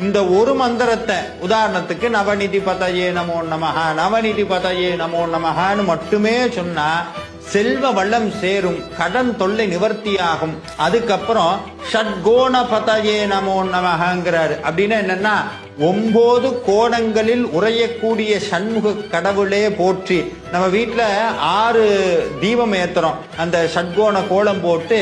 இந்த ஒரு மந்திரத்தை உதாரணத்துக்கு நவநிதி பதயே நமோ நமஹ, நவநிதி பதயே நமோ நமஹன்னு மட்டுமே சொன்னா செல்வ வளம் சேரும், கடன் தொல்லை நிவர்த்தியாகும். அதுக்கப்புறம் ஷட்கோண பதயே நமோ நமஹங்கிறாரு. அப்படின்னா என்னன்னா 9 கோணங்களில் உறையக்கூடிய சண்முக கடவுளே போற்றி. நம்ம வீட்டுல 6 தீபம் ஏத்துறோம், அந்த ஷட்கோண கோலம் போட்டு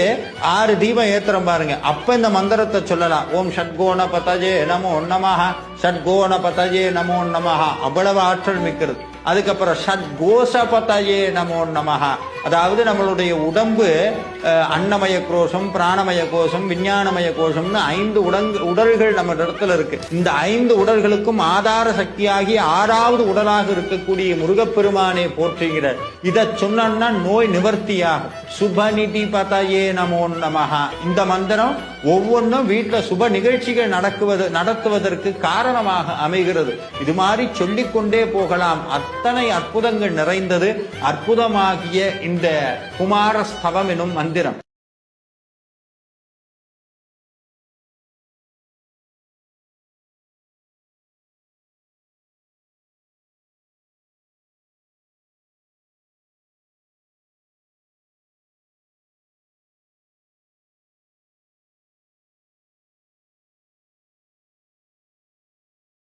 6 தீபம் ஏத்துறோம் பாருங்க. அப்ப இந்த மந்திரத்தை சொல்லலாம். ஓம் ஷட்கோண பதயே நமோ நமஹ, ஷட்கோண பதயே நமோ நமஹ. அவ்வளவு ஆற்றல் மிக்கிறது. அதுக்கப்புறம் ஷட்கோஷபதயே நமோ நமஹ, அதாவது நம்மளுடைய உடம்பு அன்னமய கோஷம், பிராணமய கோஷம், விஞ்ஞானமய கோஷம்னு 5 உடல்கள் நம்ம இடத்துல இருக்கு. இந்த 5 உடல்களுக்கும் ஆதார சக்தியாகி 6வது உடலாக இருக்கக்கூடிய முருகப்பெருமானை போற்றுகிறார். இதை சொன்னா நோய் நிவர்த்தியாகும். சுபநிதி பதயே நமோ நமஹ. இந்த மந்திரம் ஒவ்வொன்றும் வீட்டுல சுப நிகழ்ச்சிகள் நடத்துவதற்கு காரணமாக அமைகிறது. இது மாதிரி சொல்லிக்கொண்டே போகலாம். அத்தனை அற்புதங்கள் நிறைந்தது அற்புதமாகிய இந்த குமாரஸ்தவம் எனும் மந்திரம்.